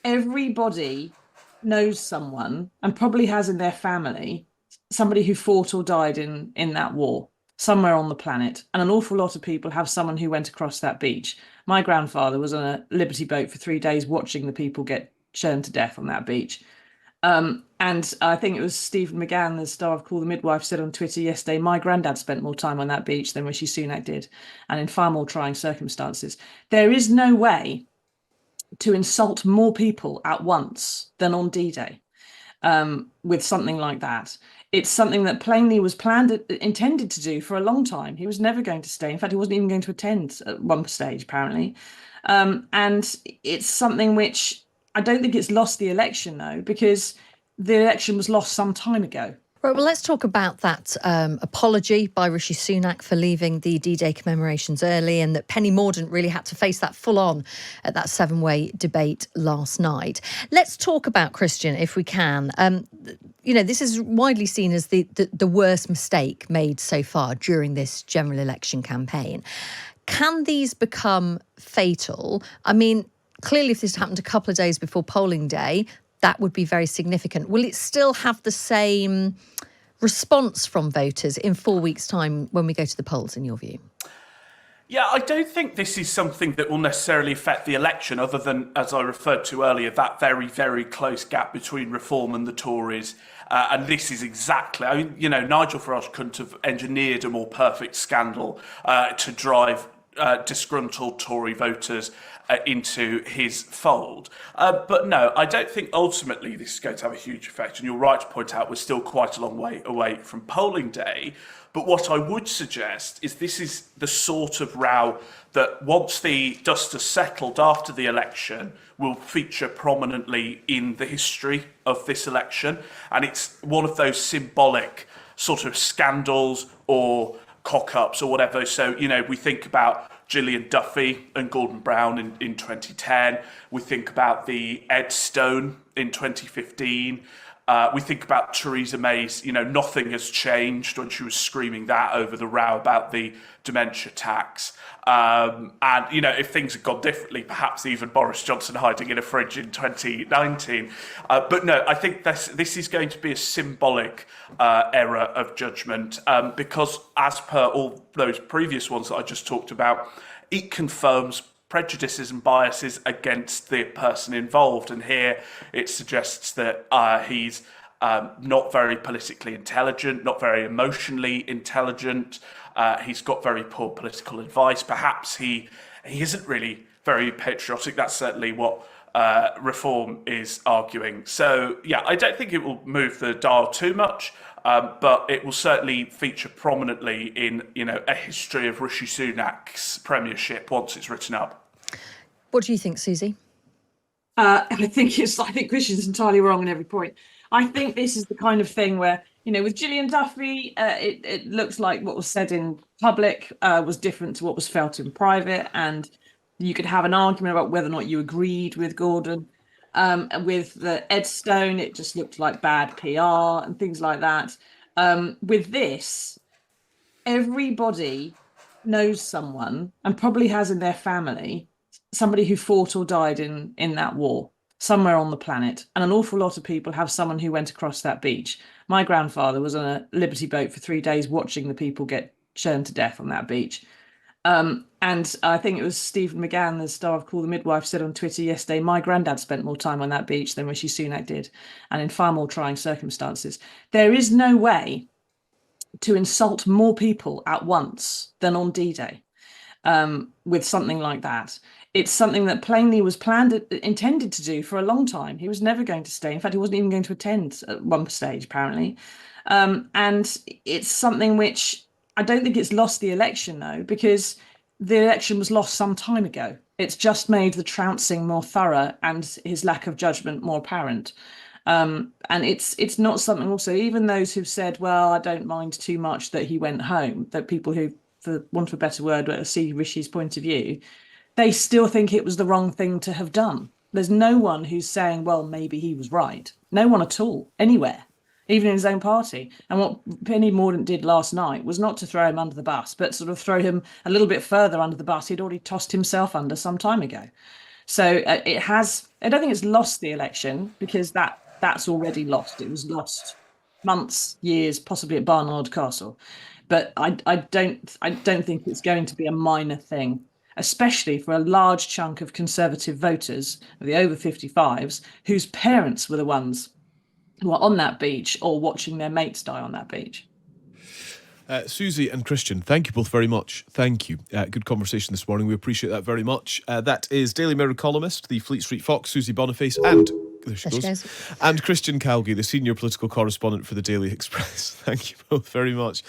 everybody knows someone and probably has in their family somebody who fought or died in that war somewhere on the planet. And an awful lot of people have someone who went across that beach. My grandfather was on a Liberty boat for 3 days watching the people get churned to death on that beach. And I think it was Stephen McGann, the star of Call the Midwife, said on Twitter yesterday, my granddad spent more time on that beach than Rishi Sunak did, and in far more trying circumstances. There is no way to insult more people at once than on D-Day with something like that. It's something that plainly was intended to do for a long time. He was never going to stay. In fact, he wasn't even going to attend at one stage, apparently. And it's something which I don't think it's lost the election, though, because the election was lost some time ago. Right, well, let's talk about that apology by Rishi Sunak for leaving the D-Day commemorations early, and that Penny Mordaunt really had to face that full-on at that seven-way debate last night. Let's talk about, Christian, if we can. This is widely seen as the worst mistake made so far during this general election campaign. Can these become fatal? I mean, clearly, if this happened a couple of days before polling day, that would be very significant. Will it still have the same response from voters in 4 weeks' time when we go to the polls, in your view? Yeah, I don't think this is something that will necessarily affect the election, other than, as I referred to earlier, that very, very close gap between Reform and the Tories. And this is exactly, Nigel Farage couldn't have engineered a more perfect scandal to drive disgruntled Tory voters into his fold. But no, I don't think ultimately this is going to have a huge effect. And you're right to point out we're still quite a long way away from polling day. But what I would suggest is this is the sort of row that once the dust has settled after the election will feature prominently in the history of this election. And it's one of those symbolic sort of scandals or cock-ups or whatever. So, we think about Gillian Duffy and Gordon Brown in 2010. We think about the Ed Stone in 2015. We think about Theresa May's, nothing has changed when she was screaming that over the row about the dementia tax. And, if things had gone differently, perhaps even Boris Johnson hiding in a fridge in 2019. But no, I think this is going to be a symbolic error of judgment because as per all those previous ones that I just talked about, it confirms prejudices and biases against the person involved. And here it suggests that he's not very politically intelligent, not very emotionally intelligent. He's got very poor political advice. Perhaps he isn't really very patriotic. That's certainly what Reform is arguing. So, yeah, I don't think it will move the dial too much. But it will certainly feature prominently in, a history of Rishi Sunak's premiership once it's written up. What do you think, Susie? I think Christian's entirely wrong on every point. I think this is the kind of thing where, with Gillian Duffy, it looks like what was said in public was different to what was felt in private, and you could have an argument about whether or not you agreed with Gordon. With the Ed Stone, it just looked like bad PR and things like that. With this, everybody knows someone and probably has in their family somebody who fought or died in that war somewhere on the planet. And an awful lot of people have someone who went across that beach. My grandfather was on a Liberty boat for 3 days watching the people get churned to death on that beach. And I think it was Stephen McGann, the star of Call the Midwife, said on Twitter yesterday, my granddad spent more time on that beach than Rishi Sunak did, and in far more trying circumstances. There is no way to insult more people at once than on D-Day with something like that. It's something that plainly was intended to do for a long time. He was never going to stay. In fact, he wasn't even going to attend at one stage, apparently. And it's something which I don't think it's lost the election, though, because the election was lost some time ago. It's just made the trouncing more thorough and his lack of judgment more apparent. And it's not something also, even those who've said, well, I don't mind too much that he went home, that people who, for want of a better word, see Rishi's point of view, they still think it was the wrong thing to have done. There's no one who's saying, well, maybe he was right. No one at all, anywhere, even in his own party. And what Penny Mordaunt did last night was not to throw him under the bus, but sort of throw him a little bit further under the bus he'd already tossed himself under some time ago. So it has. I don't think it's lost the election, because that's already lost. It was lost months, years, possibly at Barnard Castle. But I don't think it's going to be a minor thing, especially for a large chunk of Conservative voters, the over 55s, whose parents were the ones who are on that beach or watching their mates die on that beach. Susie and Christian, thank you both very much. Thank you. Good conversation this morning. We appreciate that very much. That is Daily Mirror columnist, the Fleet Street Fox, Susie Boniface, and there she goes. And Christian Calgie, the senior political correspondent for the Daily Express. Thank you both very much,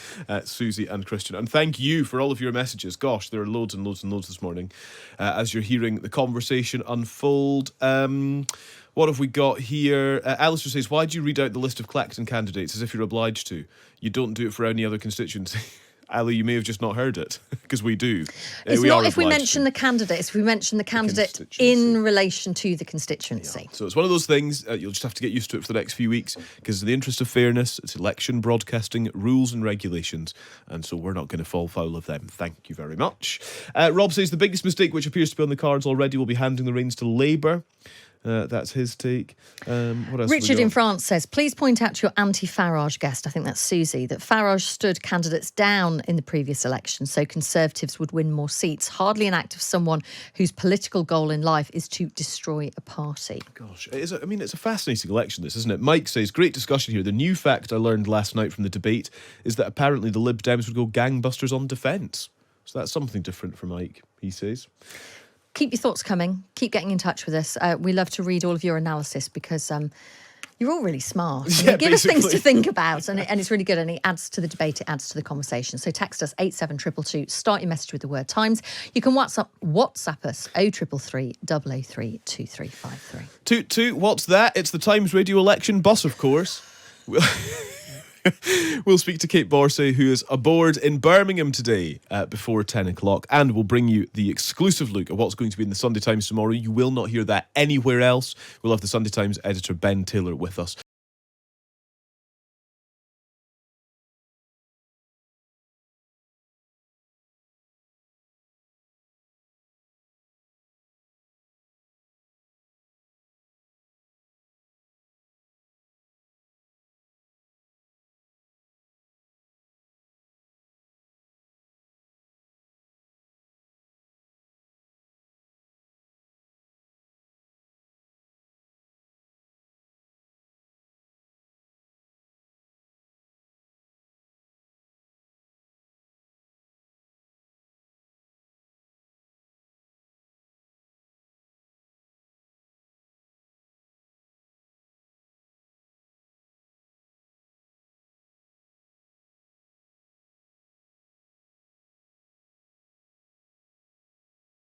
Susie and Christian. And thank you for all of your messages. Gosh, there are loads and loads and loads this morning as you're hearing the conversation unfold. What have we got here? Alistair says, why do you read out the list of Clacton candidates as if you're obliged to? You don't do it for any other constituency. Ali, you may have just not heard it, because we do. It's not if we mention the candidates, if we mention the candidate in relation to the constituency. Yeah. So it's one of those things, you'll just have to get used to it for the next few weeks, because in the interest of fairness, it's election broadcasting rules and regulations, and so we're not going to fall foul of them. Thank you very much. Rob says, the biggest mistake which appears to be on the cards already will be handing the reins to Labour. That's his take. What else? Richard in France says, please point out to your anti-Farage guest, I think that's Susie, that Farage stood candidates down in the previous election so Conservatives would win more seats. Hardly an act of someone whose political goal in life is to destroy a party. Gosh, it's a fascinating election, this, isn't it? Mike says, great discussion here. The new fact I learned last night from the debate is that apparently the Lib Dems would go gangbusters on defence. So that's something different for Mike, he says. Keep your thoughts coming. Keep getting in touch with us. We love to read all of your analysis, because you're all really smart. And you give us things to think about, and it's really good. And it adds to the debate, it adds to the conversation. So text us 87222. Start your message with the word Times. You can WhatsApp us 0333 003 2353. Toot toot, what's that? It's the Times Radio election bus, of course. We'll speak to Kate Borsay, who is aboard in Birmingham today before 10 o'clock, and we'll bring you the exclusive look at what's going to be in the Sunday Times tomorrow. You will not hear that anywhere else. We'll have the Sunday Times editor Ben Taylor with us.